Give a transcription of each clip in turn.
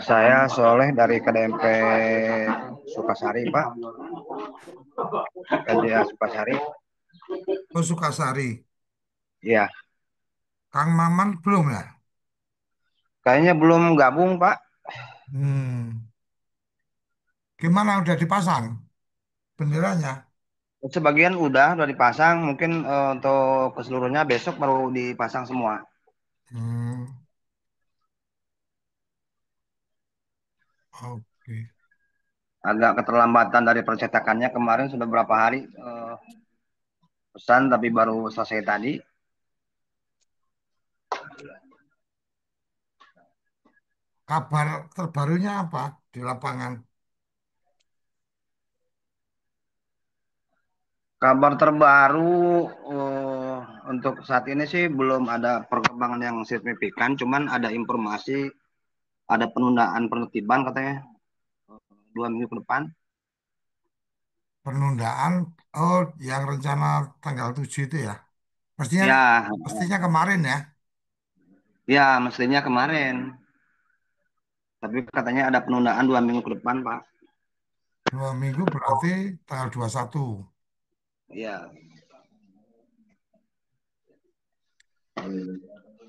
Saya Soleh dari KDMP Sukasari, Pak. KDA Sukasari. Oh, Sukasari. Iya, Kang Maman belum ya? kayaknya belum gabung, Pak. Hmm. Gimana udah dipasang benderanya? Sebagian udah dipasang, mungkin untuk keseluruhnya besok baru dipasang semua. Hmm. Oke. Agak keterlambatan dari percetakannya kemarin sudah berapa hari pesan tapi baru selesai tadi. Kabar terbarunya apa di lapangan? Kabar terbaru eh, untuk saat ini sih belum ada perkembangan yang signifikan, cuman ada informasi ada penundaan penertiban katanya 2 minggu ke depan. Penundaan, oh yang rencana tanggal 7 itu ya. Mestinya Ya, mestinya kemarin ya. ya mestinya kemarin, tapi katanya ada penundaan 2 minggu ke depan, Pak. 2 minggu berarti tanggal 21. Ya,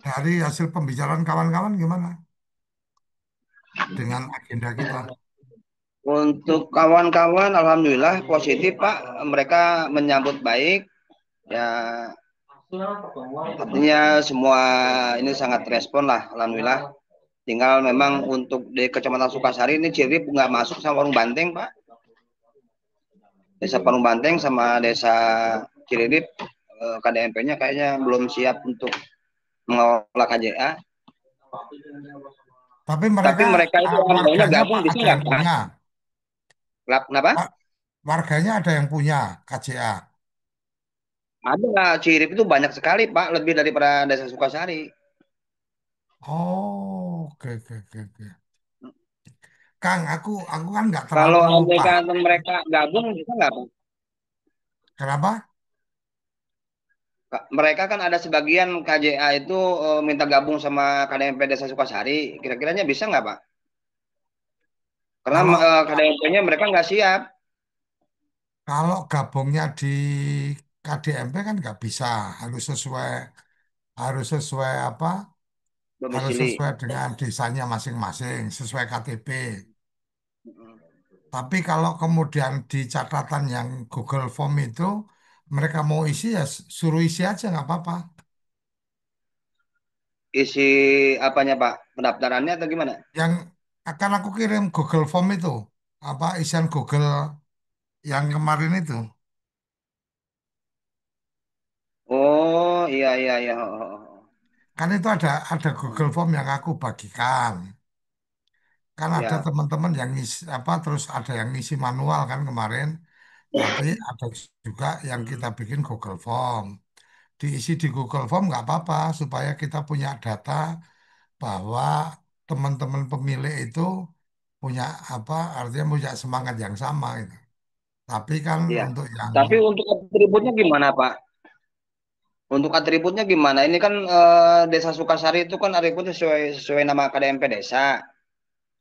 Dari hasil pembicaraan kawan-kawan gimana dengan agenda kita? untuk kawan-kawan, alhamdulillah positif, Pak. Mereka menyambut baik. Ya, artinya semua ini sangat respon lah, alhamdulillah. Tinggal memang untuk di Kecamatan Sukasari ini Cirip nggak masuk sama Warung Banteng, Pak. Desa Parung Banteng sama Desa Ciririp, KDMP-nya kayaknya belum siap untuk mengelola KJA. Tapi Tapi mereka mereka itu orang maunya warganya gabung Pak bisa ada nggak, yang Pak? punya. Kenapa? Warganya ada yang punya KCA. Ada Cirip itu banyak sekali, Pak, lebih daripada Desa Sukasari. Oh, oke, oke, oke, oke. Kang, aku kan nggak terlalu Kalau andai paham. mereka gabung bisa nggak, Pak? Kenapa? Mereka kan ada sebagian KJA itu minta gabung sama KDMP Desa Sukasari. Kira-kiranya bisa nggak, Pak? Karena Kalau KDMP-nya mereka nggak siap kalau gabungnya di KDMP kan nggak bisa, harus sesuai apa? Harus domisili. sesuai dengan desanya masing-masing, sesuai KTP. Tapi kalau kemudian di catatan yang Google Form itu mereka mau isi ya suruh isi aja nggak apa-apa. Isi apanya, Pak? Pendaftarannya atau gimana? Yang akan aku kirim Google Form itu apa isian Google yang kemarin itu Oh, iya iya iya. Oh, oh, oh. kan itu ada Google Form yang aku bagikan. Kan ada Ya. teman-teman yang ngisi apa terus ada yang ngisi manual kan kemarin, tapi ada juga yang kita Mm-mm. bikin Google Form. Diisi di Google Form nggak apa-apa supaya kita punya data bahwa teman-teman pemilih itu punya apa artinya punya semangat yang sama gitu. Tapi kan Iya. untuk yang Tapi untuk atributnya gimana, Pak? Untuk atributnya gimana? Ini kan Desa Sukasari itu kan atributnya sesuai nama KDMP desa.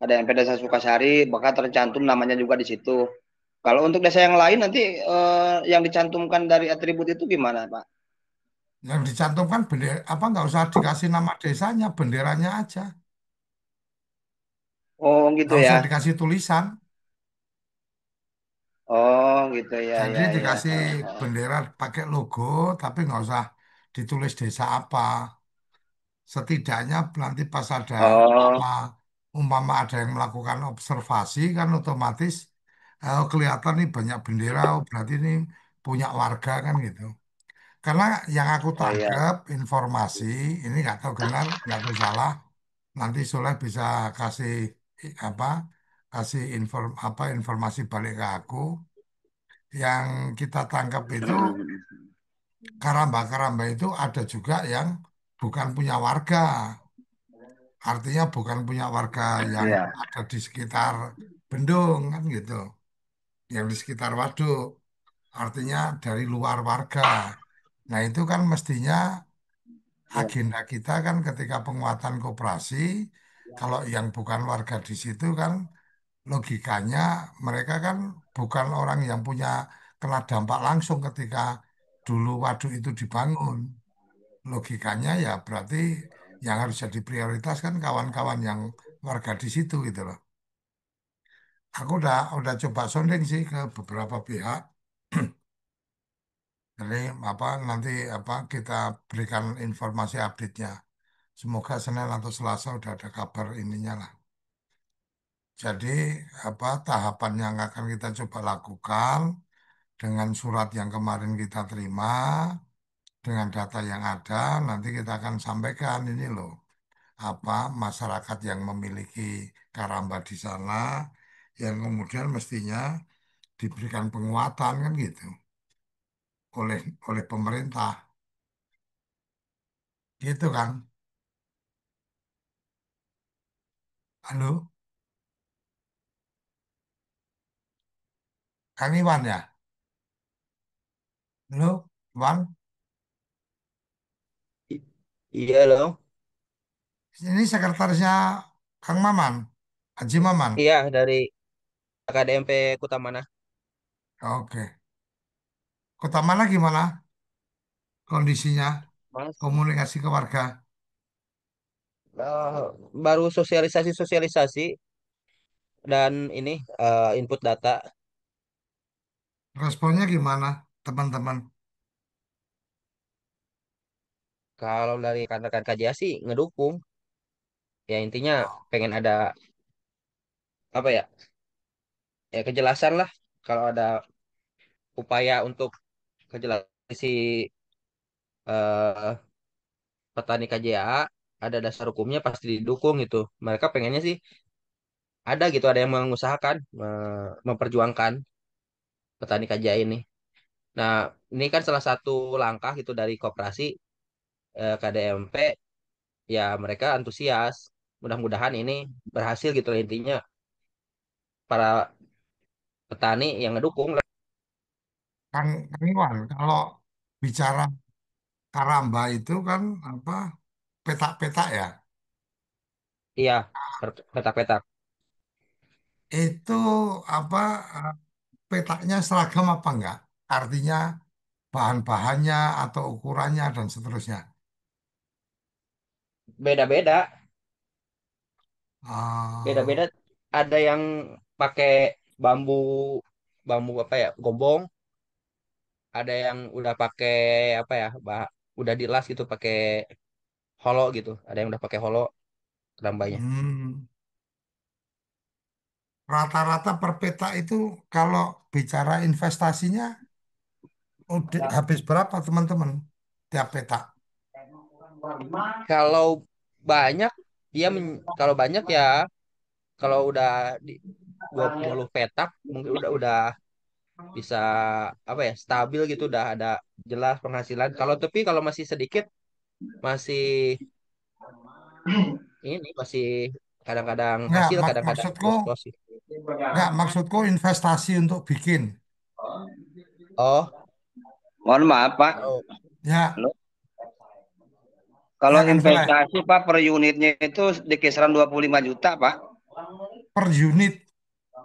KDMP Desa Sukasari, bakal tercantum namanya juga di situ. Kalau untuk desa yang lain nanti yang dicantumkan dari atribut itu gimana, Pak? yang dicantumkan bendera apa nggak usah dikasih nama desanya, benderanya aja. Oh, gitu Nggak ya. usah dikasih tulisan. Oh, gitu ya, Jadi ya, ya. dikasih bendera pakai logo, tapi nggak usah ditulis desa apa. Setidaknya nanti pas ada Oh, umpama umpama ada yang melakukan observasi kan otomatis kelihatan nih banyak bendera, oh, berarti ini punya warga kan gitu. Karena yang aku oh ya. tangkap informasi ini nggak tahu benar, nggak tahu salah. Nanti Soleh bisa kasih apa kasih informasi balik ke aku. Yang kita tangkap itu karamba-karamba itu ada juga yang bukan punya warga. Artinya bukan punya warga yang Iya. ada di sekitar bendung kan gitu. Yang di sekitar waduk. Artinya dari luar warga. Nah itu kan mestinya Iya. agenda kita kan ketika penguatan koperasi Kalau yang bukan warga di situ kan logikanya mereka kan bukan orang yang punya kena dampak langsung ketika dulu waduk itu dibangun. Logikanya ya berarti yang harus jadi prioritas kan kawan-kawan yang warga di situ gitu loh. Aku udah coba sonding sih ke beberapa pihak. Jadi apa nanti apa kita berikan informasi update-nya. Semoga Senin atau Selasa udah ada kabar ininya lah. Jadi apa tahapan yang akan kita coba lakukan dengan surat yang kemarin kita terima, dengan data yang ada, nanti kita akan sampaikan ini loh, apa masyarakat yang memiliki karamba di sana, yang kemudian mestinya diberikan penguatan kan gitu oleh oleh pemerintah, gitu kan? Halo, Kang Iwan ya? Halo, Iwan? I- Iya loh. Ini sekretarisnya Kang Maman, Haji Maman. Iya dari KDMP Kutamana. Oke. Kota mana gimana kondisinya? Mas, Komunikasi ke warga. eh, baru sosialisasi dan ini input data. Responnya gimana, teman-teman? Kalau dari rekan-rekan KJA sih ngedukung. Ya intinya pengen ada apa ya? Ya kejelasan lah. Kalau ada upaya untuk kejelasan si eh, petani KJA ada dasar hukumnya pasti didukung gitu. Mereka pengennya sih ada gitu, ada yang mengusahakan memperjuangkan petani KJA ini. Nah, ini kan salah satu langkah gitu dari koperasi KDMP, ya mereka antusias. Mudah-mudahan ini berhasil gitu lah intinya para petani yang ngedukung lah. Kang Iwan, kalau bicara Karamba itu kan apa petak-petak ya. Iya, petak-petak. Itu apa eh, petaknya seragam apa enggak? Artinya bahan-bahannya atau ukurannya dan seterusnya. Beda-beda, Ah, beda-beda. Ada yang pakai bambu, bambu apa ya, gombong. Ada yang udah pakai apa ya, udah dilas gitu pakai holo gitu. Ada yang udah pakai holo tambahnya. hmm, rata-rata per petak itu kalau bicara investasinya udah habis berapa teman-teman tiap petak? Kalau banyak, kalau banyak ya, kalau udah di 20 petak mungkin udah bisa apa ya, stabil gitu, udah ada jelas penghasilan. Kalau masih sedikit, masih ini masih kadang-kadang Enggak, hasil, kadang-kadang maksudku los-los sih. enggak, maksudku investasi untuk bikin. Oh, Mohon maaf Pak. kalau Ya, Halo. Kalau ya kan Soleh, investasi Pak per unitnya itu di kisaran 25 juta Pak. per unit.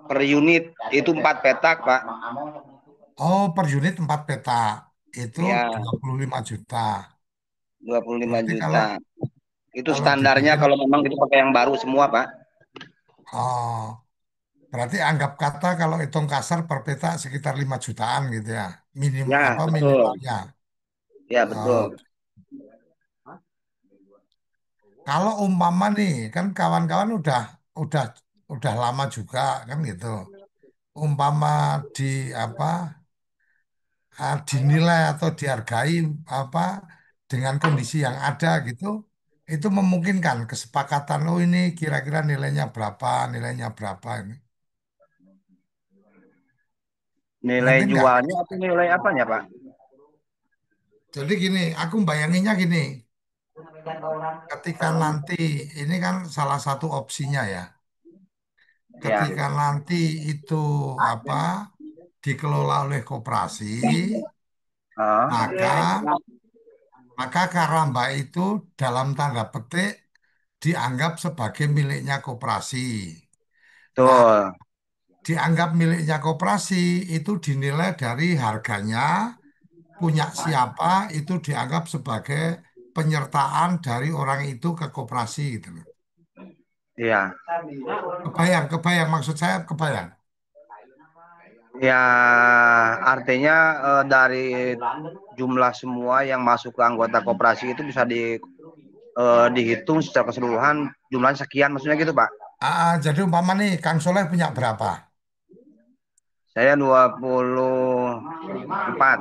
Per unit itu 4 petak Pak. Oh, per unit 4 peta. Itu Ya, 25 juta. 25 Berarti juta. kalau Itu kalau standarnya dibikin, kalau memang itu pakai yang baru semua Pak. oh, berarti anggap kata kalau hitung kasar per peta sekitar 5 jutaan gitu ya. Minim Ya, apa betul. minimalnya. Ya, Oh, betul. kalau umpama nih, kan kawan-kawan udah udah lama juga kan gitu. Umpama di apa dinilai atau dihargai apa dengan kondisi yang ada gitu, itu memungkinkan kesepakatan. Oh ini kira-kira nilainya berapa ini. Nilai Mungkin nggak? jualnya atau nilai apanya Pak? Jadi gini, aku bayanginnya gini, ketika nanti ini kan salah satu opsinya ya. Ya. Ketika nanti itu apa dikelola oleh koperasi, Ah. maka maka Karamba itu dalam tanda petik dianggap sebagai miliknya koperasi. Nah, Betul. dianggap miliknya koperasi itu dinilai dari harganya, punya siapa itu dianggap sebagai penyertaan dari orang itu ke koperasi gitu loh. Iya. Kebayang, kebayang maksud saya kebayang. Ya, artinya dari jumlah semua yang masuk ke anggota koperasi itu bisa dihitung secara keseluruhan jumlahnya sekian, maksudnya gitu, Pak. Jadi umpama nih Kang Soleh punya berapa? Saya 24.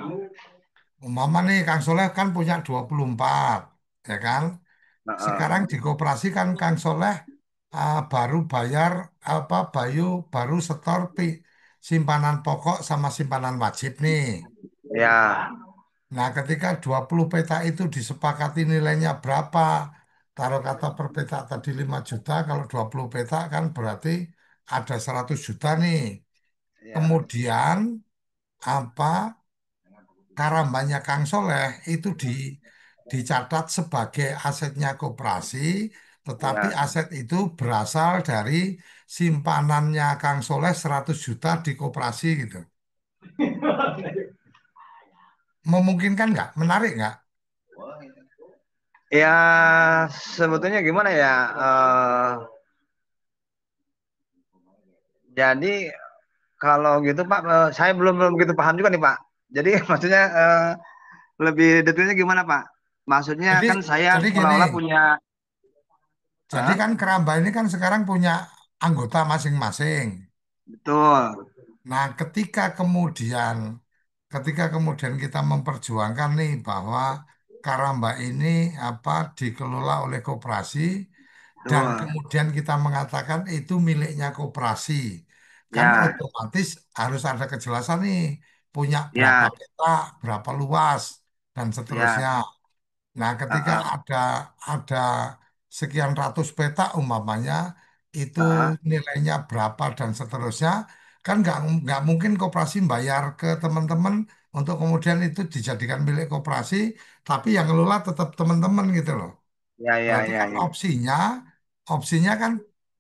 Umpama nih Kang Soleh kan punya 24, ya kan? Sekarang Heeh. di koperasi kan Kang Soleh baru bayar apa baru setor simpanan pokok sama simpanan wajib nih. Ya, Nah, ketika 20 petak itu disepakati nilainya berapa? Taruh kata per petak tadi 5 juta, kalau 20 petak kan berarti ada 100 juta nih. ya, Kemudian apa karambanya Kang Soleh itu dicatat sebagai asetnya koperasi, tetapi ya, aset itu berasal dari simpanannya Kang Soleh 100 juta di koperasi gitu. Memungkinkan nggak? Menarik nggak? ya. Sebetulnya gimana ya? Jadi kalau gitu Pak, saya belum belum begitu paham juga nih Pak. Jadi maksudnya lebih detailnya gimana Pak? Maksudnya Jadi, kan saya jadi gini, seolah-olah punya, jadi Hah? kan keramba ini kan sekarang punya anggota masing-masing. Betul, Nah, ketika kemudian kita memperjuangkan nih bahwa Karamba ini apa dikelola oleh koperasi dan betul. kemudian kita mengatakan itu miliknya koperasi, kan Ya, otomatis harus ada kejelasan nih punya berapa ya, petak, berapa luas dan ya. seterusnya. Nah, ketika Heeh, ada sekian ratus petak umpamanya itu heeh. nilainya berapa dan seterusnya, kan nggak mungkin koperasi bayar ke teman-teman untuk kemudian itu dijadikan milik koperasi, tapi yang ngelola tetap teman-teman gitu loh. Ya, ya, Berarti ya, kan ya. opsinya kan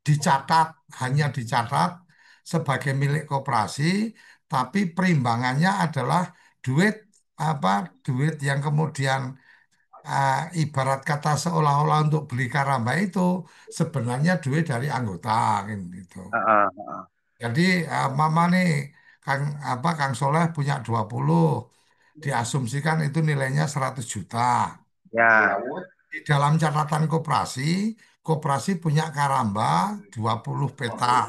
dicatat, hanya dicatat sebagai milik koperasi, tapi perimbangannya adalah duit apa duit yang kemudian ibarat kata seolah-olah untuk beli karamba itu sebenarnya duit dari anggota kan gitu. Heeh, heeh. Jadi mama nih Kang Soleh punya 20, diasumsikan itu nilainya 100 juta. Ya, Di dalam catatan koperasi, koperasi punya karamba 20 petak,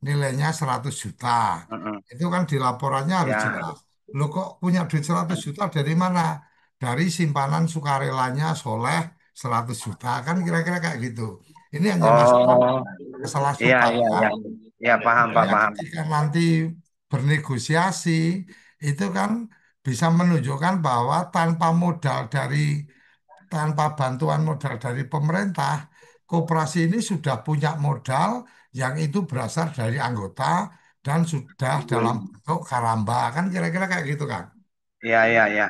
nilainya 100 juta. heeh. Itu kan di laporannya harus Ya. jelas. Lo kok punya duit 100 juta dari mana? Dari simpanan sukarelanya Soleh 100 juta. Kan kira-kira kayak gitu. Ini hanya masalah, Oh, masalah iya, iya, supaya, iya. Ya, paham, Pak, supaya paham. ketika nanti bernegosiasi, itu kan bisa menunjukkan bahwa tanpa bantuan modal dari pemerintah, koperasi ini sudah punya modal yang itu berasal dari anggota dan sudah dalam bentuk karamba. Kan kira-kira kayak gitu kan. Iya, iya, iya.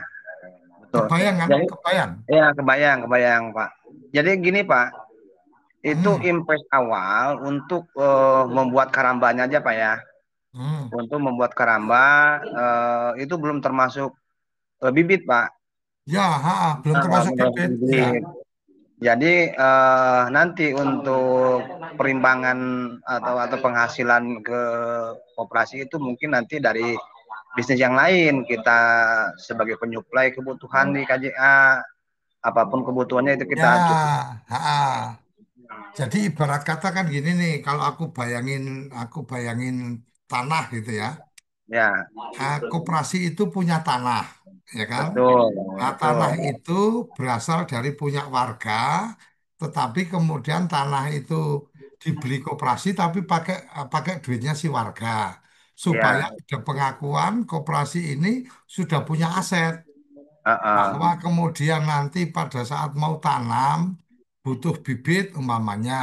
Betul. Kebayang kan? Jadi, Kebayang. ya kebayang, kebayang, Pak. Jadi gini, Pak, itu Hmm, invest awal untuk membuat karambanya aja, Pak ya. hmm. Untuk membuat karamba itu belum termasuk bibit, Pak. Ya, belum Nah, termasuk belum termasuk bibit. Ya, bibit. Jadi nanti untuk perimbangan atau penghasilan ke koperasi itu mungkin nanti dari bisnis yang lain kita sebagai penyuplai kebutuhan di KJA, apapun kebutuhannya itu kita cukup. ya, jadi ibarat kata kan gini nih, kalau aku bayangin tanah gitu ya. Ya, Koperasi itu punya tanah, ya kan? betul, Nah, betul. tanah itu berasal dari punya warga, tetapi kemudian tanah itu dibeli koperasi tapi pakai pakai duitnya si warga. Supaya Ya, ada pengakuan koperasi ini sudah punya aset, bahwa uh-uh. kemudian nanti pada saat mau tanam butuh bibit umpamanya,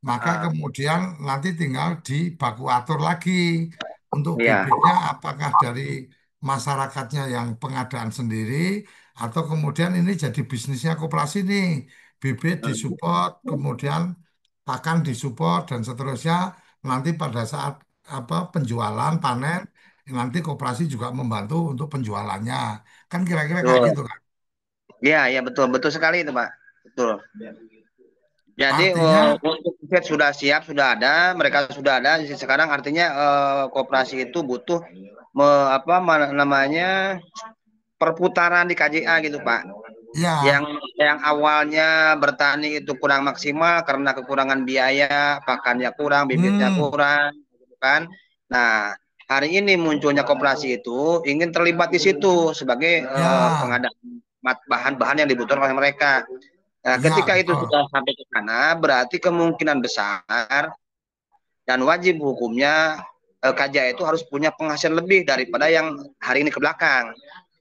maka Uh-uh. kemudian nanti tinggal dibaku atur lagi untuk Iya, bibitnya apakah dari masyarakatnya yang pengadaan sendiri atau kemudian ini jadi bisnisnya koperasi nih bibit disupport, kemudian pakan disupport dan seterusnya. Nanti pada saat apa penjualan panen, nanti koperasi juga membantu untuk penjualannya. Kan kira-kira kayak Betul. gitu kan. Iya, iya betul, betul sekali itu, Pak. Betul. Jadi Artinya untuk tiket sudah siap, sudah ada, mereka sudah ada. Sekarang artinya koperasi itu butuh apa namanya perputaran di KJA gitu, Pak. Yang ya, yang awalnya bertani itu kurang maksimal karena kekurangan biaya, pakannya kurang, bibitnya hmm, kurang, gitu kan. Nah, hari ini munculnya koperasi itu ingin terlibat di situ sebagai ya, pengadaan bahan-bahan yang dibutuhkan oleh mereka. Nah, ya ketika itu betul. sudah sampai ke sana, berarti kemungkinan besar dan wajib hukumnya KJA itu harus punya penghasilan lebih daripada yang hari ini ke belakang,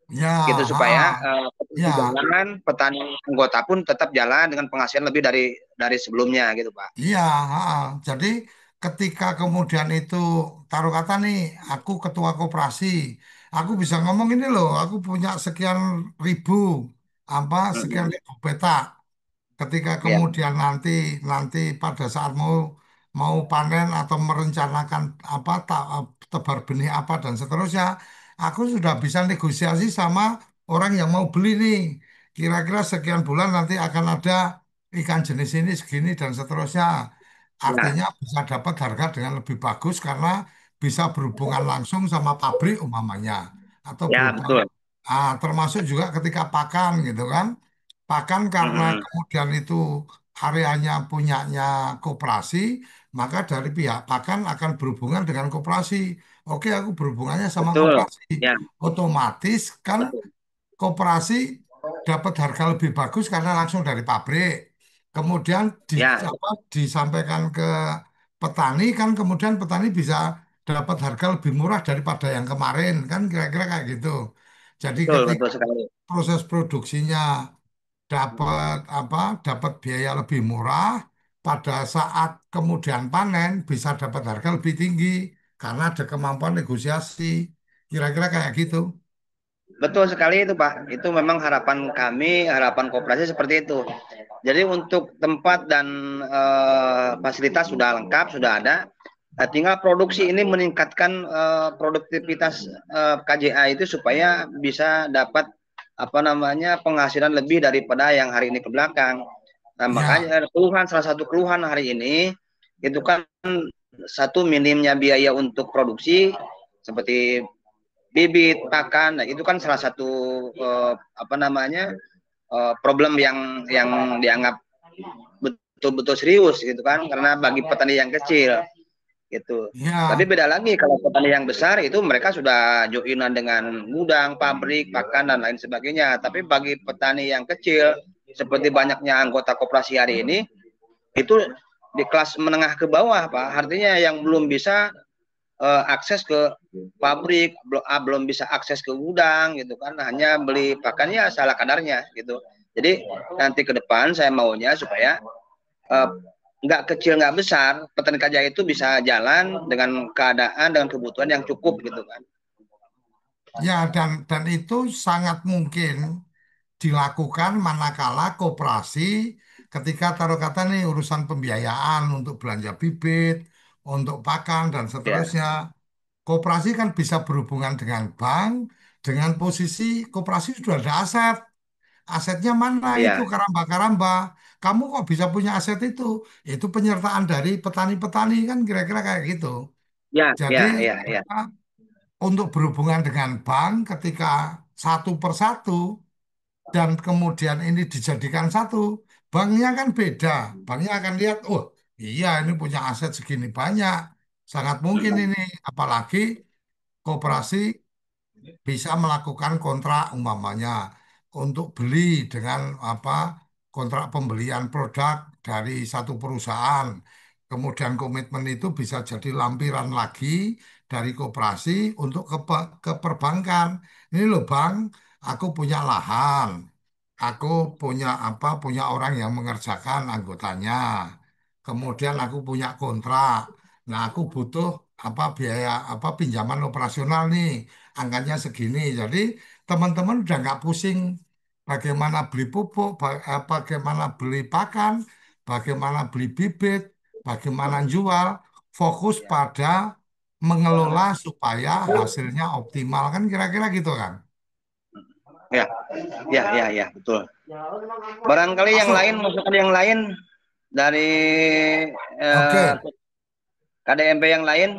Ya, gitu supaya ha, petani ya. jalan, petani anggota pun tetap jalan dengan penghasilan lebih dari sebelumnya, gitu Pak. Iya, ha. Jadi ketika kemudian itu taruh kata nih, aku ketua koperasi, aku bisa ngomong ini loh, aku punya sekian ribu apa sekian Hmm. ribu petak. Ketika Ya, kemudian nanti nanti pada saat mau mau panen atau merencanakan apa tebar benih apa dan seterusnya, aku sudah bisa negosiasi sama orang yang mau beli nih. Kira-kira sekian bulan nanti akan ada ikan jenis ini segini dan seterusnya. ya, Artinya bisa dapat harga dengan lebih bagus karena bisa berhubungan langsung sama pabrik umpamanya atau ya berupa betul. termasuk juga ketika pakan gitu kan. Pakan karena Hmm. kemudian itu areanya punyanya koperasi, maka dari pihak pakan akan berhubungan dengan koperasi. Oke, aku berhubungannya sama Betul. koperasi. Ya, Otomatis kan betul. koperasi dapat harga lebih bagus karena langsung dari pabrik. Kemudian Ya, apa, disampaikan ke petani kan kemudian petani bisa dapat harga lebih murah daripada yang kemarin kan kira-kira kayak gitu. Jadi betul, ketika betul sekali. proses produksinya dapat apa dapat biaya lebih murah pada saat kemudian panen bisa dapat harga lebih tinggi karena ada kemampuan negosiasi. Kira-kira kayak gitu. Betul sekali itu Pak. Itu memang harapan kami, harapan koperasi seperti itu. Jadi untuk tempat dan fasilitas sudah lengkap, sudah ada. Nah, tinggal produksi ini meningkatkan produktivitas KJA itu supaya bisa dapat apa namanya penghasilan lebih daripada yang hari ini ke belakang. Nah, Ya, makanya keluhan salah satu keluhan hari ini itu kan satu minimnya biaya untuk produksi seperti bibit, pakan, nah itu kan salah satu apa namanya problem yang dianggap betul-betul serius gitu kan karena bagi petani yang kecil gitu. Tapi ya. beda lagi kalau petani yang besar itu mereka sudah joinan dengan gudang, pabrik, pakan dan lain sebagainya. Tapi bagi petani yang kecil seperti banyaknya anggota koperasi hari ini itu di kelas menengah ke bawah Pak. Artinya yang belum bisa akses ke pabrik, belum bisa akses ke gudang gitu kan. Hanya beli pakannya salah kadarnya gitu. Jadi nanti ke depan saya maunya supaya eh, nggak kecil nggak besar petani kajah itu bisa jalan dengan keadaan dengan kebutuhan yang cukup gitu kan. Ya, dan itu sangat mungkin dilakukan manakala koperasi ketika taruh kata nih urusan pembiayaan untuk belanja bibit, untuk pakan dan Ya, seterusnya. Koperasi kan bisa berhubungan dengan bank, dengan posisi koperasi sudah ada aset. Asetnya mana itu ya, karamba-karamba. Kamu kok bisa punya aset itu? Itu penyertaan dari petani-petani kan kira-kira kayak gitu. ya, Jadi ya, ya, ya, apa, untuk berhubungan dengan bank ketika satu persatu dan kemudian ini dijadikan satu, banknya kan beda. Banknya akan lihat, oh iya ini punya aset segini banyak, sangat mungkin ini, apalagi koperasi bisa melakukan kontrak umpamanya untuk beli dengan apa kontrak pembelian produk dari satu perusahaan. Kemudian komitmen itu bisa jadi lampiran lagi dari koperasi untuk ke perbankan. Ini loh Bang, aku punya lahan, aku punya apa, punya orang yang mengerjakan anggotanya. Kemudian aku punya kontrak. Nah, aku butuh apa biaya apa pinjaman operasional nih angkanya segini. Jadi teman-teman udah nggak pusing bagaimana beli pupuk, bagaimana beli pakan, bagaimana beli bibit, bagaimana jual, fokus Ya, pada mengelola supaya hasilnya optimal kan kira-kira gitu kan. ya, ya, ya, ya, betul. Barangkali yang lain, Masuk. masukan yang lain dari eh, Oke, KDMP yang lain,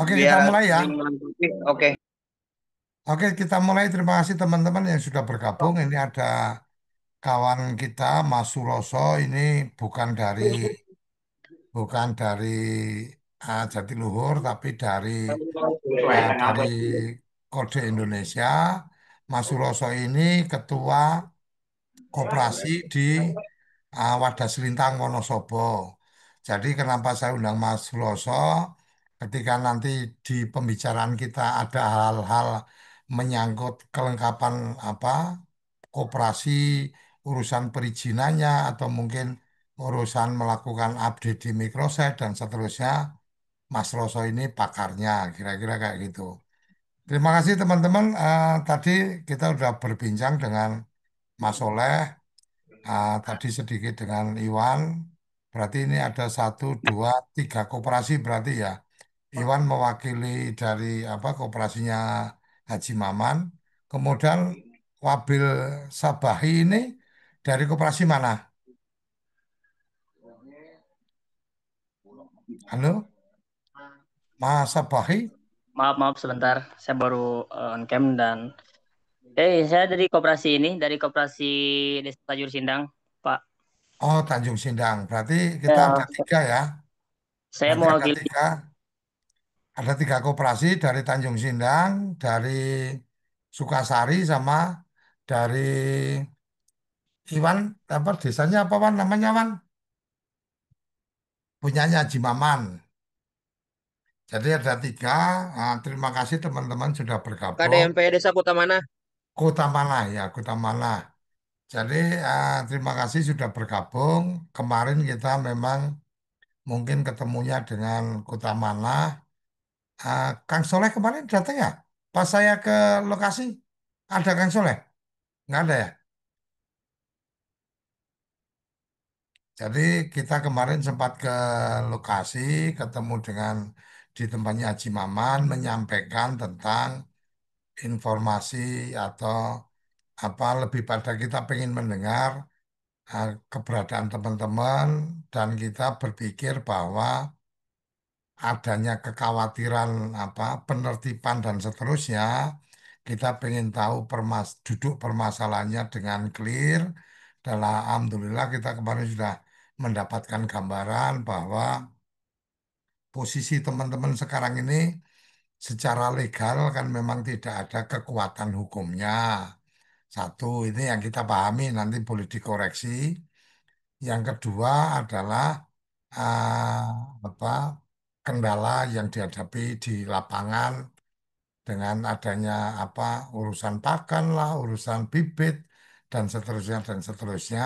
oke kita biar mulai ya. saling melengkapi. Oke. Oke, kita mulai. Terima kasih teman-teman yang sudah bergabung. Ini ada kawan kita, Mas Suroso. Ini bukan dari bukan dari Jatiluhur, tapi dari Kode Indonesia. Mas Suroso ini ketua koperasi di Wadas Lintang Wonosobo. Jadi kenapa saya undang Mas Suroso? Ketika nanti di pembicaraan kita ada hal-hal menyangkut kelengkapan apa koperasi, urusan perizinannya atau mungkin urusan melakukan update di microsite dan seterusnya, Mas Roso ini pakarnya, kira-kira kayak gitu. Terima kasih teman-teman. Tadi kita sudah berbincang dengan Mas Soleh, tadi sedikit dengan Iwan. Berarti ini ada satu, dua, tiga koperasi berarti ya. Iwan mewakili dari apa koperasinya Haji Maman. Kemudian Wabil Sabahi ini dari koperasi mana? Halo, Mas Sabahi? Maaf, maaf sebentar. Saya baru on cam dan saya dari koperasi ini, dari koperasi Desa Tajur Sindang, Pak. Oh, Tanjung Sindang. Berarti kita ada Ya, tiga ya. saya Berarti mewakili. ada tiga koperasi dari Tanjung Sindang, dari Sukasari sama dari Iwan. Apa desanya apa Wan? Namanya Wan? Punyanya Haji Maman. Jadi ada tiga. Terima kasih teman-teman sudah bergabung. KDMP Desa Kutamana. Kota mana ya, kota mana. Jadi terima kasih sudah bergabung. Kemarin kita memang mungkin ketemunya dengan kota mana. Kang Soleh kemarin datang ya? Pas saya ke lokasi, ada Kang Soleh? Nggak ada ya? Jadi kita kemarin sempat ke lokasi, ketemu dengan di tempatnya Haji Maman, menyampaikan tentang informasi atau apa lebih pada kita pengen mendengar keberadaan teman-teman dan kita berpikir bahwa adanya kekhawatiran apa penertiban dan seterusnya kita pengen tahu duduk permasalahannya dengan clear dan alhamdulillah kita kemarin sudah mendapatkan gambaran bahwa posisi teman-teman sekarang ini secara legal kan memang tidak ada kekuatan hukumnya. Satu, ini yang kita pahami nanti boleh dikoreksi. Yang kedua adalah apa kendala yang dihadapi di lapangan dengan adanya apa urusan pakan lah, urusan bibit dan seterusnya.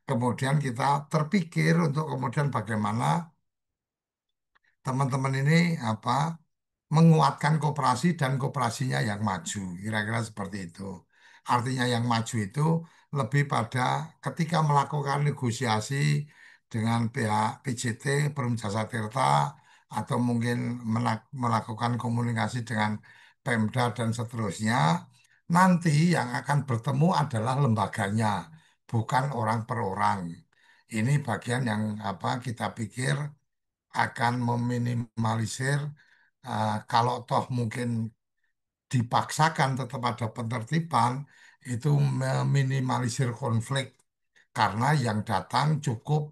Kemudian kita terpikir untuk kemudian bagaimana teman-teman ini apa menguatkan koperasi dan koperasinya yang maju. Kira-kira seperti itu. Artinya yang maju itu lebih pada ketika melakukan negosiasi dengan pihak PJT, Perum Jasa Tirta, atau mungkin melakukan komunikasi dengan Pemda dan seterusnya, nanti yang akan bertemu adalah lembaganya, bukan orang per orang. Ini bagian yang apa kita pikir akan meminimalisir kalau toh mungkin dipaksakan tetap ada penertiban itu meminimalisir konflik karena yang datang cukup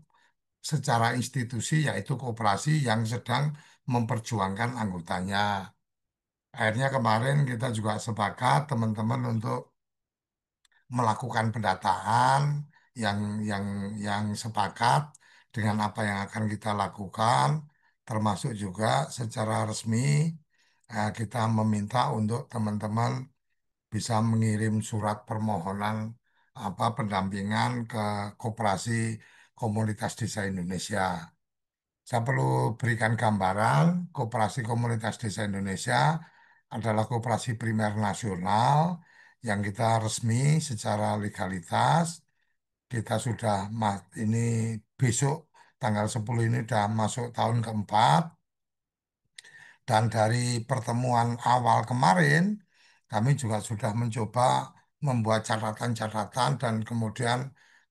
secara institusi yaitu koperasi yang sedang memperjuangkan anggotanya. Akhirnya kemarin kita juga sepakat teman-teman untuk melakukan pendataan yang yang yang sepakat dengan apa yang akan kita lakukan, termasuk juga secara resmi kita meminta untuk teman-teman bisa mengirim surat permohonan apa pendampingan ke Koperasi Komunitas Desa Indonesia. Saya perlu berikan gambaran, Koperasi Komunitas Desa Indonesia adalah koperasi primer nasional yang kita resmi secara legalitas. Kita sudah ini besok tanggal 10 ini sudah masuk tahun keempat. Dan dari pertemuan awal kemarin, kami juga sudah mencoba membuat catatan-catatan dan kemudian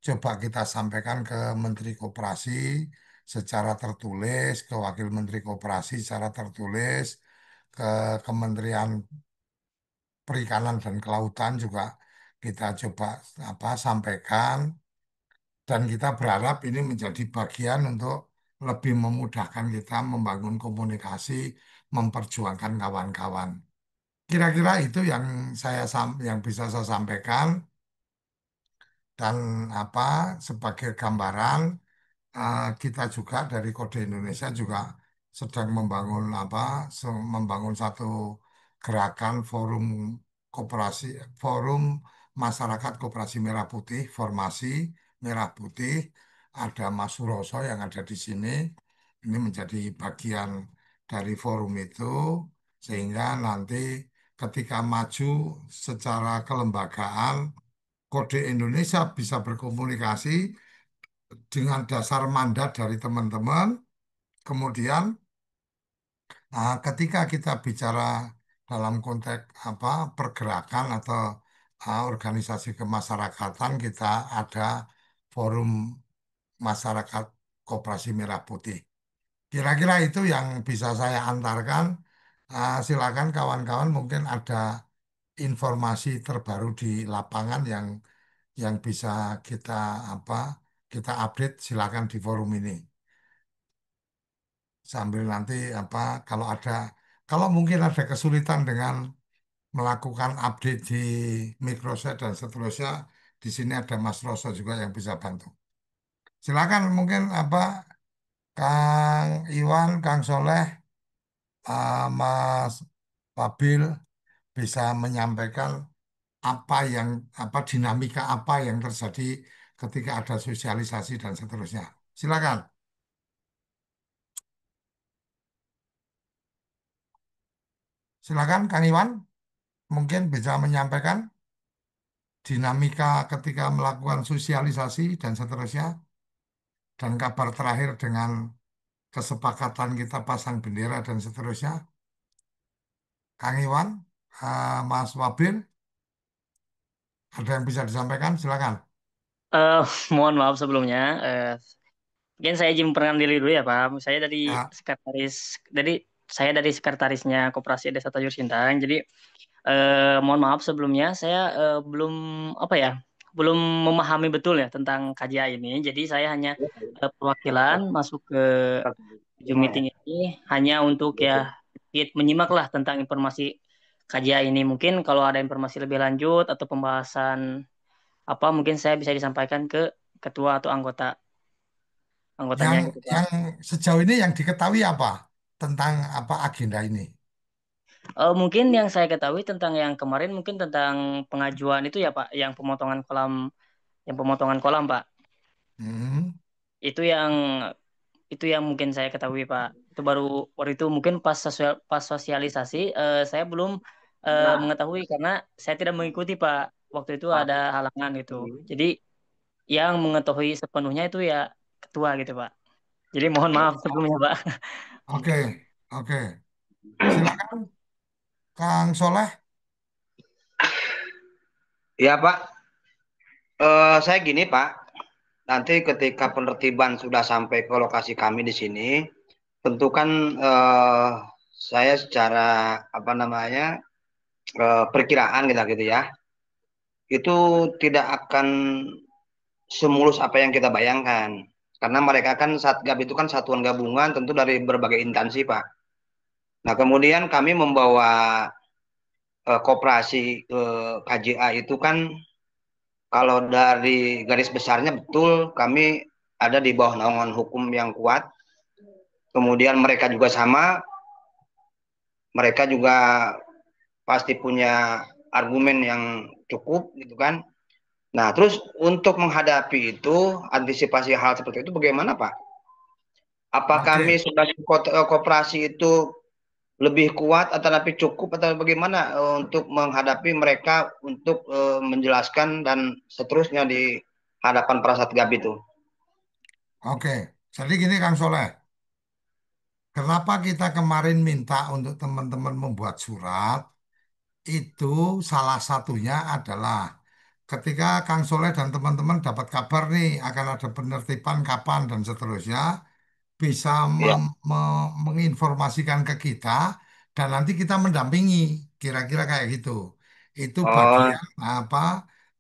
coba kita sampaikan ke Menteri Koperasi secara tertulis, ke Wakil Menteri Koperasi secara tertulis, ke Kementerian Perikanan dan Kelautan juga kita coba sampaikan dan kita berharap ini menjadi bagian untuk lebih memudahkan kita membangun komunikasi, memperjuangkan kawan-kawan. Kira-kira itu yang yang bisa saya sampaikan dan sebagai gambaran kita juga dari Kode Indonesia juga sedang membangun membangun satu gerakan koperasi forum masyarakat koperasi Merah Putih, formasi Merah Putih. Ada Mas Suroso yang ada di sini. Ini menjadi bagian dari forum itu sehingga nanti ketika maju secara kelembagaan Kode Indonesia bisa berkomunikasi dengan dasar mandat dari teman-teman. Kemudian, ketika kita bicara dalam konteks pergerakan atau organisasi kemasyarakatan, kita ada forum masyarakat Koperasi Merah Putih. Kira-kira itu yang bisa saya antarkan. Silakan kawan-kawan mungkin ada informasi terbaru di lapangan yang bisa kita apa kita update silakan di forum ini sambil nanti kalau mungkin ada kesulitan dengan melakukan update di Microsoft dan seterusnya di sini ada Mas Roso juga yang bisa bantu. Silakan mungkin Kang Iwan, Kang Soleh, Mas Pabil bisa menyampaikan dinamika apa yang terjadi ketika ada sosialisasi dan seterusnya. Silakan. Silakan Kang Iwan, mungkin bisa menyampaikan dinamika ketika melakukan sosialisasi dan seterusnya, dan kabar terakhir dengan kesepakatan kita pasang bendera dan seterusnya. Kang Iwan, Mas Wabil, ada yang bisa disampaikan? Silakan. Eh, Mohon maaf sebelumnya. Mungkin saya izin memperkenalkan diri dulu ya Pak. Ya, Dari saya dari sekretarisnya Koperasi Desa Tajur Sintang. Jadi mohon maaf sebelumnya saya belum apa ya, belum memahami betul ya tentang KJA ini. Jadi saya hanya perwakilan masuk ke Zoom meeting ini hanya untuk ya sedikit menyimak lah tentang informasi KJA ini. Mungkin kalau ada informasi lebih lanjut atau pembahasan apa mungkin saya bisa disampaikan ke ketua atau anggotanya yang gitu Pak. yang sejauh ini yang diketahui apa tentang agenda ini? Mungkin yang saya ketahui tentang yang kemarin mungkin tentang pengajuan itu ya Pak, yang pemotongan kolam Pak. Hmm, Itu yang itu yang mungkin saya ketahui Pak. Itu baru baru itu mungkin pas sosialisasi saya belum mengetahui karena saya tidak mengikuti Pak. Waktu itu ada halangan gitu. Jadi yang mengetahui sepenuhnya itu ya ketua gitu Pak. Jadi mohon maaf sebelumnya Pak. oke, oke. Silakan Kang Soleh. Ya Pak, saya gini Pak, nanti ketika penertiban sudah sampai ke lokasi kami di sini, tentu kan saya secara apa namanya perkiraan gitu ya, itu tidak akan semulus apa yang kita bayangkan. Karena mereka kan Satgab itu kan satuan gabungan tentu dari berbagai instansi Pak. Nah kemudian kami membawa koperasi ke KJA itu kan kalau dari garis besarnya betul kami ada di bawah naungan hukum yang kuat. Kemudian mereka juga sama, mereka juga pasti punya argumen yang cukup gitu kan. Nah, terus untuk menghadapi itu, antisipasi hal seperti itu bagaimana, Pak? Apa Oke, kami sebagai koperasi itu lebih kuat atau tapi cukup atau bagaimana untuk menghadapi mereka untuk menjelaskan dan seterusnya di hadapan para satgab itu. Oke, jadi gini Kang Soleh, kenapa kita kemarin minta untuk teman-teman membuat surat? Itu salah satunya adalah ketika Kang Soleh dan teman-teman dapat kabar nih akan ada penertiban kapan dan seterusnya, bisa Ya. menginformasikan ke kita dan nanti kita mendampingi, kira-kira kayak gitu. Itu Oh, bagian apa?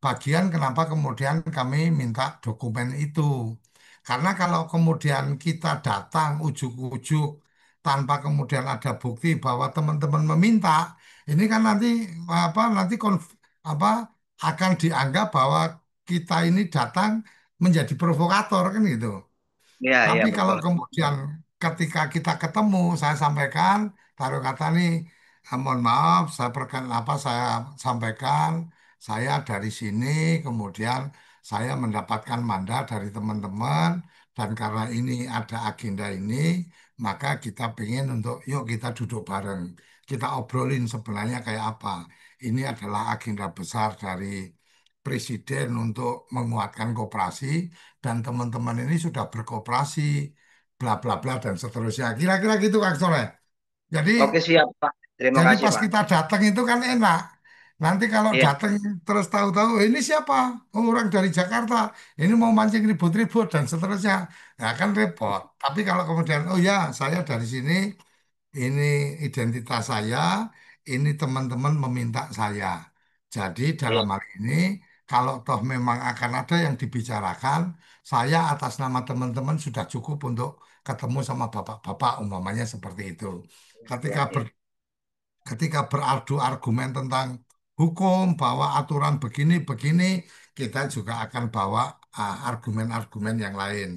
Bagian kenapa kemudian kami minta dokumen itu. Karena kalau kemudian kita datang ujuk-ujuk tanpa kemudian ada bukti bahwa teman-teman meminta, ini kan nanti nanti apa akan dianggap bahwa kita ini datang menjadi provokator kan gitu. iya, iya Tapi kalau betul. kemudian ketika kita ketemu, saya sampaikan, taruh kata nih, mohon maaf, saya sampaikan, saya dari sini, kemudian saya mendapatkan mandat dari teman-teman, dan karena ini ada agenda ini, maka kita pengen untuk, yuk kita duduk bareng, kita obrolin sebenarnya kayak apa. Ini adalah agenda besar dari Presiden untuk menguatkan koperasi dan teman-teman ini sudah berkooperasi, bla bla bla dan seterusnya. Kira-kira gitu Kang Soleh. Jadi Oke siap Pak. Terima jadi kasih pas Pak. kita datang itu kan enak. Nanti kalau Iya, datang terus tahu-tahu ini siapa? Oh, orang dari Jakarta. Ini mau mancing ribut-ribut dan seterusnya. Nah, kan repot. Tapi kalau kemudian oh ya, saya dari sini, ini identitas saya, ini teman-teman meminta saya. Jadi iya. dalam hal ini, kalau toh memang akan ada yang dibicarakan, saya atas nama teman-teman sudah cukup untuk ketemu sama bapak-bapak, umpamanya seperti itu. Iya, Ketika iya. ketika beradu argumen tentang hukum, bahwa aturan begini-begini, kita juga akan bawa argumen-argumen yang lain.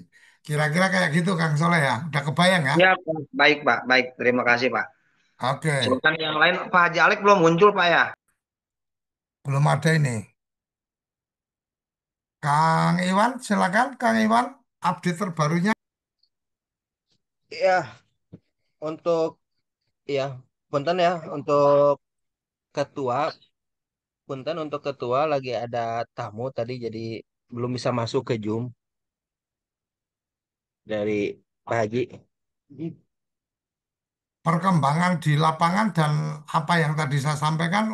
Kira-kira kayak gitu, Kang Soleh ya. Udah kebayang ya? Siap, Pak. Baik Pak, baik. Terima kasih Pak. Oke, Silakan yang lain, Pak Haji Alek belum muncul Pak ya? belum ada ini. Kang Iwan, silakan Kang Iwan, update terbarunya. Ya, untuk ya, punten ya untuk ketua, punten untuk ketua lagi ada tamu tadi jadi belum bisa masuk ke Zoom dari Pak Haji. Perkembangan di lapangan dan apa yang tadi saya sampaikan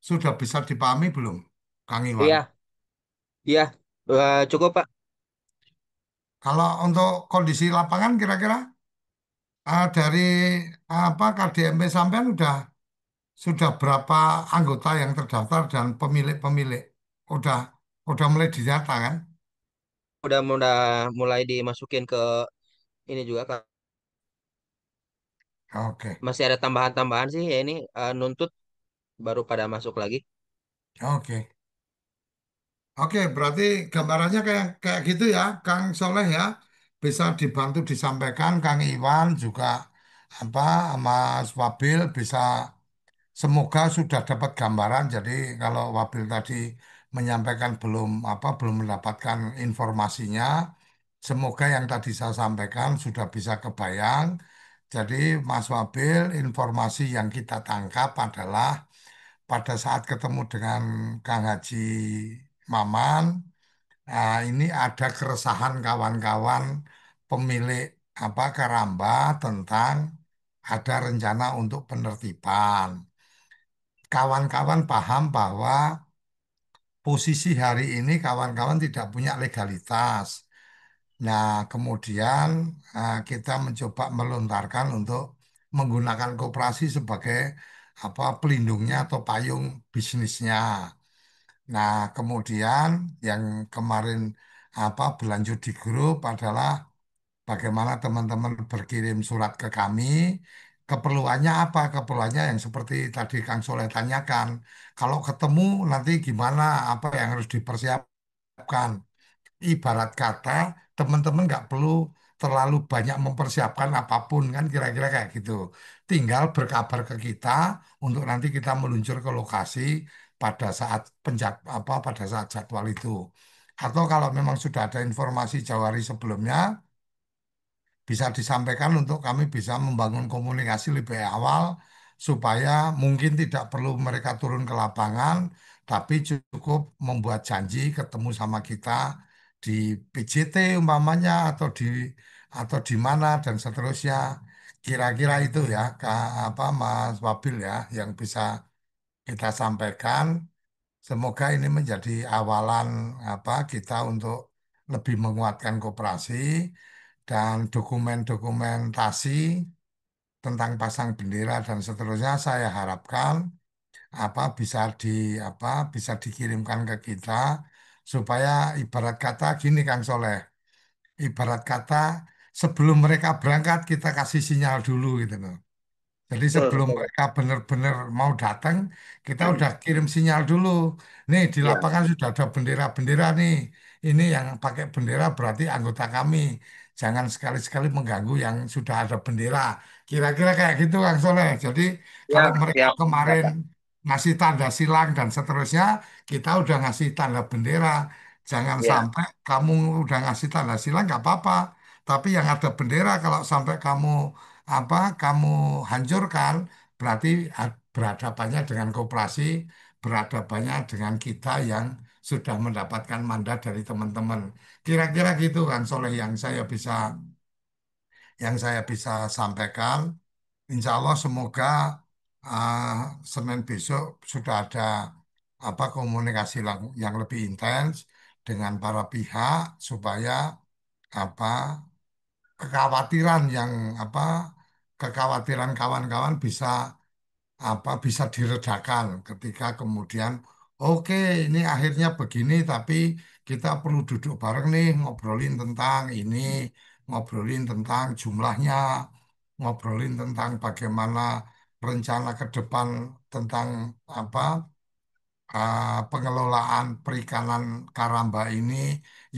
sudah bisa dipahami belum, Kang Iwan? Iya, iya, cukup Pak. Kalau untuk kondisi lapangan kira-kira dari KDMP sampean sudah berapa anggota yang terdaftar dan pemilik-pemilik udah udah mulai didata kan? Udah mulai dimasukin ke ini juga Kak. Oke, Masih ada tambahan-tambahan sih ya ini nuntut baru pada masuk lagi. oke. Oke, berarti gambarannya kayak kayak gitu ya, Kang Soleh ya. Bisa dibantu disampaikan Kang Iwan juga apa Mas Wabil bisa semoga sudah dapat gambaran. Jadi kalau Wabil tadi menyampaikan belum mendapatkan informasinya, semoga yang tadi saya sampaikan sudah bisa kebayang. Jadi Mas Wabil, informasi yang kita tangkap adalah pada saat ketemu dengan Kang Haji Maman, ini ada keresahan kawan-kawan pemilik Karamba tentang ada rencana untuk penertiban. Kawan-kawan paham bahwa posisi hari ini kawan-kawan tidak punya legalitas. Nah, kemudian kita mencoba melontarkan untuk menggunakan koperasi sebagai pelindungnya atau payung bisnisnya. Nah, kemudian yang kemarin berlanjut di grup adalah bagaimana teman-teman berkirim surat ke kami. Keperluannya apa? Keperluannya yang seperti tadi Kang Soleh tanyakan. Kalau ketemu nanti gimana? Apa yang harus dipersiapkan? Ibarat kata teman-teman nggak perlu terlalu banyak mempersiapkan apapun kan kira-kira kayak gitu. Tinggal berkabar ke kita untuk nanti kita meluncur ke lokasi pada saat pada saat jadwal itu. Atau kalau memang sudah ada informasi jauh hari sebelumnya, bisa disampaikan untuk kami bisa membangun komunikasi lebih awal supaya mungkin tidak perlu mereka turun ke lapangan, tapi cukup membuat janji ketemu sama kita di PJT umpamanya atau di mana dan seterusnya. Kira-kira itu ya, apa Mas Wabil ya yang bisa kita sampaikan. Semoga ini menjadi awalan apa kita untuk lebih menguatkan koperasi dan dokumentasi tentang pasang bendera dan seterusnya saya harapkan apa apa bisa dikirimkan ke kita supaya ibarat kata gini Kang Soleh, ibarat kata sebelum mereka berangkat kita kasih sinyal dulu gitu loh. Jadi Betul, sebelum betul. mereka benar-benar mau datang, kita udah kirim sinyal dulu. Nih di Ya, lapangan sudah ada bendera-bendera nih. Ini yang pakai bendera berarti anggota kami. Jangan sekali-sekali mengganggu yang sudah ada bendera. Kira-kira kayak gitu Kang Soleh. Jadi kalau siap, mereka siap, siap, kemarin Pak. ngasih tanda silang dan seterusnya, kita udah ngasih tanda bendera. Jangan Ya, sampai kamu udah ngasih tanda silang nggak apa-apa. Tapi yang ada bendera kalau sampai kamu hancurkan berarti berhadapannya dengan koperasi, berhadapannya dengan kita yang sudah mendapatkan mandat dari teman-teman. Kira-kira gitu kan Soleh yang saya bisa sampaikan. Insya Allah semoga uh, Senin besok sudah ada apa komunikasi yang lebih intens dengan para pihak supaya apa kekhawatiran yang apa kekhawatiran kawan-kawan bisa diredakan ketika kemudian oke ini akhirnya begini tapi kita perlu duduk bareng nih ngobrolin tentang ini, ngobrolin tentang jumlahnya, ngobrolin tentang bagaimana rencana ke depan tentang apa pengelolaan perikanan Karamba ini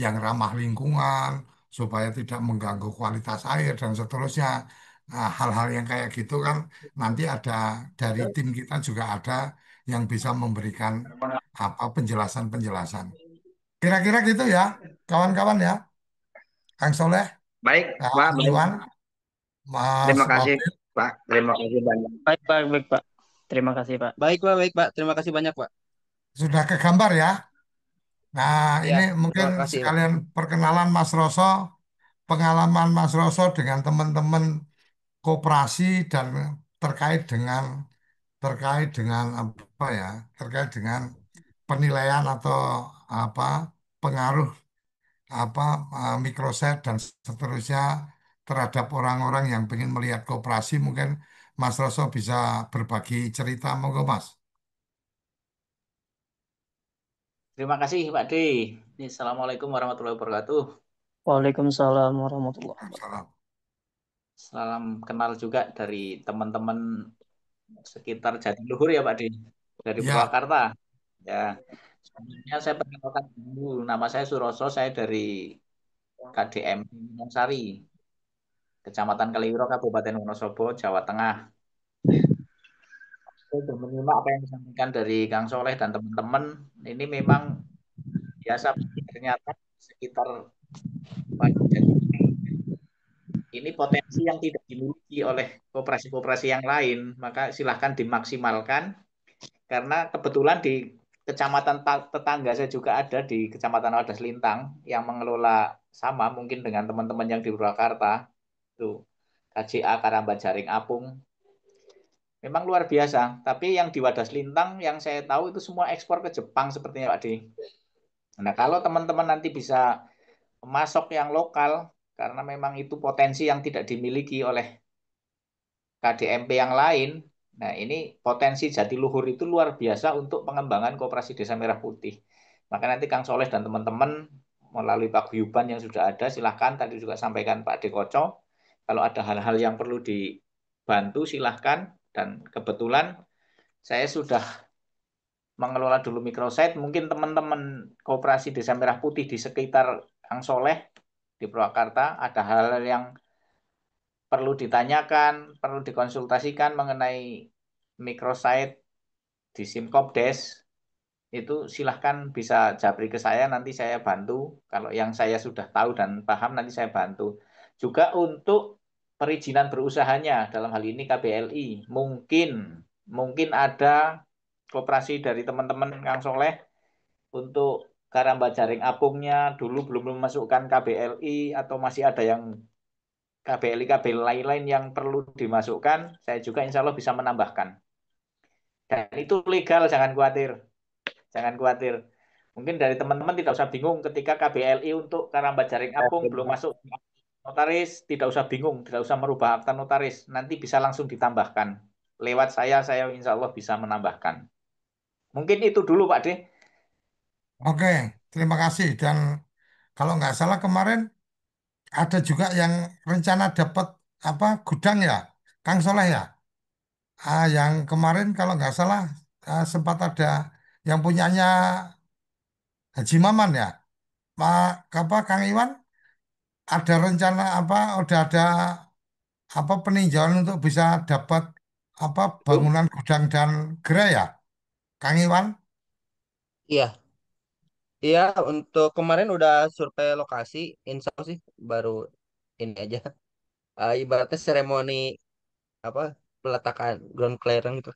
yang ramah lingkungan supaya tidak mengganggu kualitas air dan seterusnya. Nah, hal-hal yang kayak gitu kan nanti ada dari tim kita juga ada yang bisa memberikan apa penjelasan-penjelasan. Kira-kira gitu ya, kawan-kawan ya, Kang Soleh, baik, Pak, Kang baik. Iwan, Mas Terima kasih, Wafid, Pak. Terima kasih banyak. Baik, baik, baik, Pak. Terima kasih, Pak. Baik Pak. Terima kasih banyak Pak. sudah kegambar ya. Nah, Ya, ini mungkin terima kasih Pak. sekalian perkenalan Mas Roso, pengalaman Mas Roso dengan teman-teman koperasi dan terkait dengan terkait dengan apa ya terkait dengan penilaian atau apa pengaruh apa mikroset dan seterusnya terhadap orang-orang yang ingin melihat koperasi mungkin Mas Roso bisa berbagi cerita monggo Mas. Terima kasih Pak D. Ini, Assalamualaikum warahmatullahi wabarakatuh. Waalaikumsalam warahmatullahi wabarakatuh. Salam. Salam kenal juga dari teman-teman sekitar Jatiluhur ya Pak D. Dari Ya, Purwakarta. Ya, sebelumnya saya perkenalkan dulu. Nama saya Suroso, saya dari KDM Sari, Kecamatan Kaliwiro, Kabupaten Wonosobo, Jawa Tengah. Saya sudah menyimak apa yang disampaikan dari Kang Soleh dan teman-teman. Ini memang biasa ternyata sekitar Pak Jati ini potensi yang tidak dimiliki oleh koperasi-koperasi yang lain, maka silahkan dimaksimalkan. Karena kebetulan di kecamatan tetangga saya juga ada di Kecamatan Wadas Lintang yang mengelola sama mungkin dengan teman-teman yang di Purwakarta, itu KJA Karamba Jaring Apung. Memang luar biasa, tapi yang di Wadas Lintang yang saya tahu itu semua ekspor ke Jepang sepertinya Pak D. Nah, kalau teman-teman nanti bisa masuk yang lokal, karena memang itu potensi yang tidak dimiliki oleh KDMP yang lain. Nah, ini potensi Jatiluhur itu luar biasa untuk pengembangan Koperasi Desa Merah Putih. Maka nanti Kang Soleh dan teman-teman melalui paguyuban yang sudah ada, silahkan tadi juga sampaikan Pak Dekoco, kalau ada hal-hal yang perlu dibantu silahkan. Dan kebetulan saya sudah mengelola dulu microsite, mungkin teman-teman Koperasi Desa Merah Putih di sekitar Kang Soleh di Purwakarta ada hal-hal yang perlu ditanyakan, perlu dikonsultasikan mengenai microsite di Simkopdes, itu silahkan bisa japri ke saya, nanti saya bantu. Kalau yang saya sudah tahu dan paham, nanti saya bantu. Juga untuk perizinan berusahanya dalam hal ini KBLI. Mungkin ada koperasi dari teman-teman Kang Soleh untuk Karamba Jaring Apungnya dulu belum memasukkan KBLI atau masih ada yang KBLI lain-lain yang perlu dimasukkan, saya juga insya Allah bisa menambahkan. Dan itu legal, jangan khawatir. Jangan khawatir. Mungkin dari teman-teman tidak usah bingung ketika KBLI untuk Karamba Jaring Apung belum masuk notaris, tidak usah bingung, tidak usah merubah akta notaris. Nanti bisa langsung ditambahkan. Lewat saya insya Allah bisa menambahkan. Mungkin itu dulu Pak De. Oke, terima kasih. Dan kalau nggak salah kemarin ada juga yang rencana dapat apa gudang ya, Kang Soleh ya. Yang kemarin kalau nggak salah sempat ada yang punyanya Haji Maman ya, apa Kang Iwan ada rencana apa udah ada apa peninjauan untuk bisa dapat apa Belum? bangunan gudang dan gerai ya, Kang Iwan? Iya, iya untuk kemarin udah survei lokasi, insya Allah sih baru ini aja. Ibaratnya seremoni apa peletakan ground clearing itu.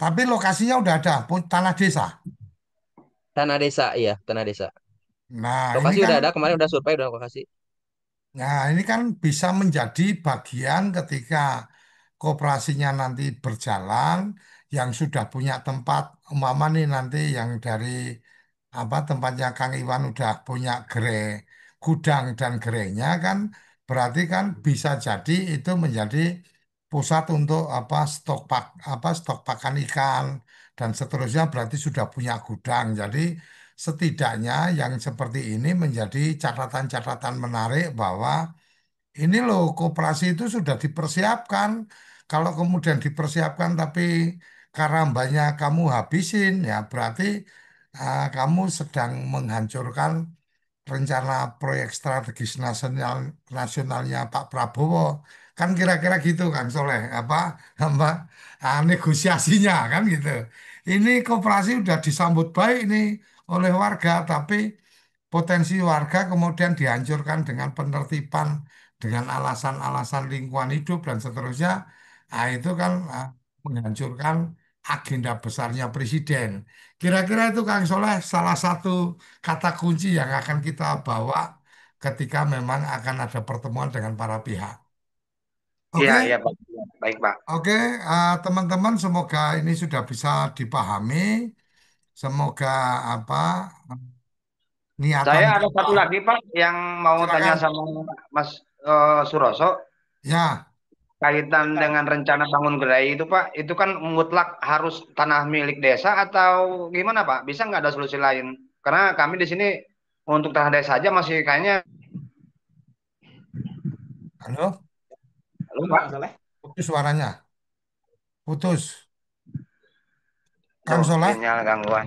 Tapi lokasinya udah ada, tanah desa. Tanah desa, iya tanah desa. Nah, ini Lokasi kan udah ada, kemarin udah survei udah lokasi. Nah, ini kan bisa menjadi bagian ketika kooperasinya nanti berjalan, yang sudah punya tempat, umpama nih nanti yang dari apa tempatnya Kang Iwan udah punya gudang dan gerainya kan, berarti kan bisa jadi itu menjadi pusat untuk stok pakan ikan dan seterusnya berarti sudah punya gudang. Jadi setidaknya yang seperti ini menjadi catatan-catatan menarik bahwa ini loh, koperasi itu sudah dipersiapkan. Kalau kemudian dipersiapkan tapi karambanya kamu habisin, ya berarti kamu sedang menghancurkan rencana proyek strategis nasionalnya Pak Prabowo. Kan kira-kira gitu kan Soleh, apa negosiasinya kan gitu. Ini koperasi udah disambut baik nih oleh warga, tapi potensi warga kemudian dihancurkan dengan penertiban dengan alasan-alasan lingkungan hidup dan seterusnya. Nah, itu kan menghancurkan agenda besarnya presiden. Kira-kira itu Kang Soleh salah satu kata kunci yang akan kita bawa ketika memang akan ada pertemuan dengan para pihak. Iya, iya, Oke, Pak. Baik, Pak. oke, teman-teman, semoga ini sudah bisa dipahami. Semoga apa niatan Saya ada kita. satu lagi, Pak, yang mau tanya Silakan. sama Mas Suroso Ya, kaitan dengan rencana bangun gerai itu, Pak. Itu kan mutlak harus tanah milik desa atau gimana, Pak? Bisa nggak ada solusi lain? Karena kami di sini untuk tanah desa aja masih kayaknya, halo, halo, Halo Pak. Kang Soleh. putus suaranya, putus. Kang Tuh, Soleh. sinyal gangguan.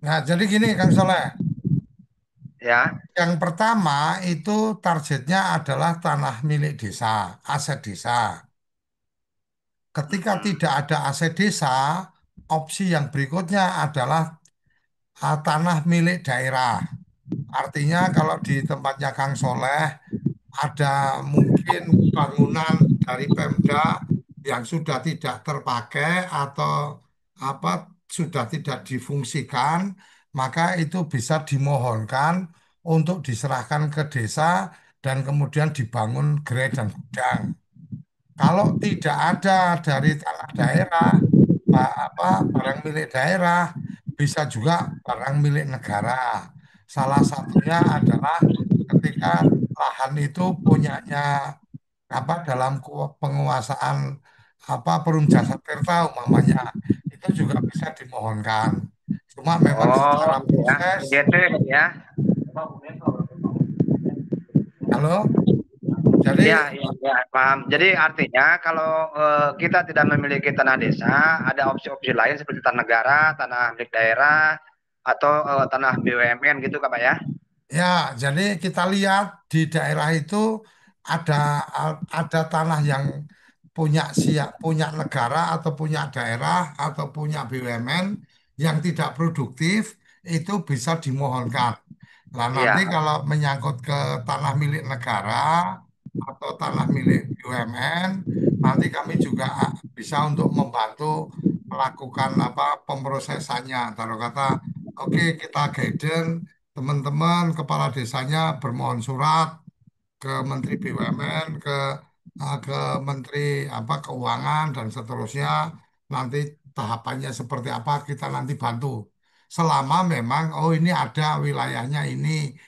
Nah, jadi gini, Kang Soleh. Ya, Yang pertama itu targetnya adalah tanah milik desa, aset desa. Ketika mm-mm. tidak ada aset desa, opsi yang berikutnya adalah tanah milik daerah. Artinya kalau di tempatnya Kang Soleh ada mungkin bangunan dari Pemda yang sudah tidak terpakai atau apa sudah tidak difungsikan, maka itu bisa dimohonkan untuk diserahkan ke desa dan kemudian dibangun gerai dan gudang. Kalau tidak ada dari tanah daerah, barang milik daerah, bisa juga barang milik negara. Salah satunya adalah ketika lahan itu punyanya dalam penguasaan Perum Jasa Tirta umpamanya itu juga bisa dimohonkan. Cuma memang Oh, secara gitu ya. proses, PGT ya. halo, jadi Ya, ya, ya, paham. Jadi artinya kalau kita tidak memiliki tanah desa, ada opsi-opsi lain seperti tanah negara, tanah milik daerah, atau tanah BUMN gitu, Kak, Pak ya? ya, jadi kita lihat di daerah itu ada ada tanah yang punya negara atau punya daerah atau punya BUMN yang tidak produktif itu bisa dimohonkan. Nah, nanti Iya. kalau menyangkut ke tanah milik negara atau tanah milik BUMN, nanti kami juga bisa untuk membantu melakukan apa pemrosesannya. Taruh kata, oke kita guidance teman-teman kepala desanya bermohon surat ke Menteri BUMN, ke Menteri apa Keuangan dan seterusnya. Nanti tahapannya seperti apa kita nanti bantu. Selama memang oh ini ada wilayahnya ini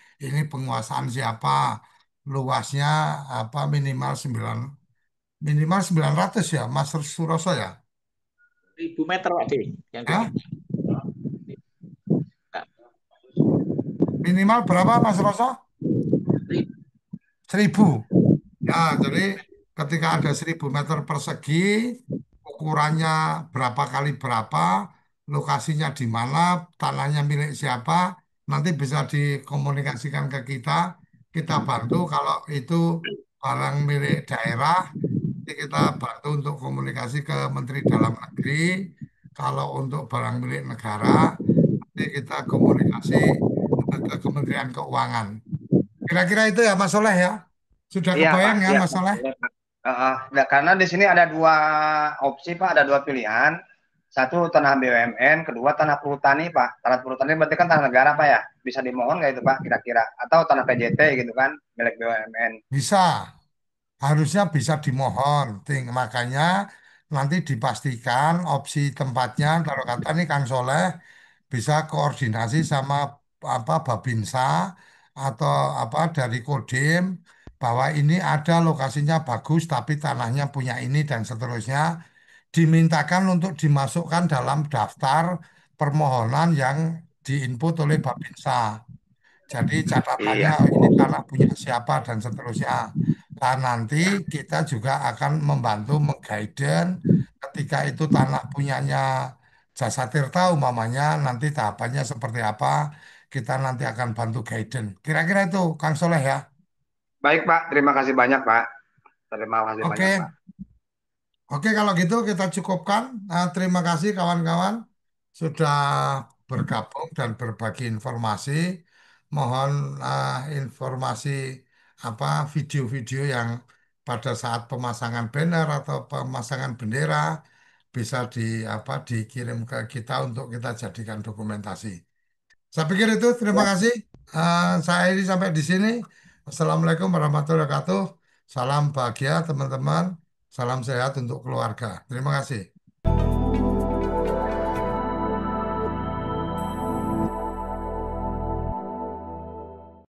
penguasaan siapa, luasnya apa minimal 900 ya, Mas Suroso ya. 1.000 meter Pak D yang Hah? diminta. Minimal berapa Mas Suroso? 1000. Ya, jadi ketika ada 1000 meter persegi, ukurannya berapa kali berapa, lokasinya di mana, tanahnya milik siapa, nanti bisa dikomunikasikan ke kita bantu kalau itu barang milik daerah, nanti kita bantu untuk komunikasi ke Menteri Dalam Negeri, kalau untuk barang milik negara, nanti kita komunikasi ke Kementerian Keuangan. Kira-kira itu ya Mas Soleh ya. Sudah Iya Pak, kebayang ya iya Mas Pak. Soleh? Iya, Pak. Karena di sini ada dua opsi Pak, ada dua pilihan. Satu tanah BUMN, kedua tanah perhutani Pak. Tanah perhutani berarti kan tanah negara Pak ya. Bisa dimohon nggak itu Pak kira-kira? Atau tanah PJT gitu kan, milik BUMN. Bisa, harusnya bisa dimohon. Makanya nanti dipastikan opsi tempatnya, kalau kata nih Kang Soleh, bisa koordinasi sama apa Babinsa atau apa dari Kodim bahwa ini ada lokasinya bagus tapi tanahnya punya ini dan seterusnya dimintakan untuk dimasukkan dalam daftar permohonan yang diinput oleh Babinsa. Jadi catatannya Iya. ini tanah punya siapa dan seterusnya. Dan nanti kita juga akan membantu mengguiden ketika itu tanah punyanya Jasa Tirta umpamanya nanti tahapannya seperti apa kita nanti akan bantu guidance. Kira-kira itu Kang Soleh ya. Baik Pak, terima kasih banyak Pak. Terima kasih banyak Pak. Oke, oke kalau gitu kita cukupkan. Terima kasih kawan-kawan sudah bergabung dan berbagi informasi. Mohon informasi apa video-video yang pada saat pemasangan banner atau pemasangan bendera bisa dikirim ke kita untuk kita jadikan dokumentasi. Saya pikir itu terima Ya. kasih. Saya ini sampai di sini. Assalamualaikum warahmatullahi wabarakatuh. Salam bahagia teman-teman. Salam sehat untuk keluarga. Terima kasih.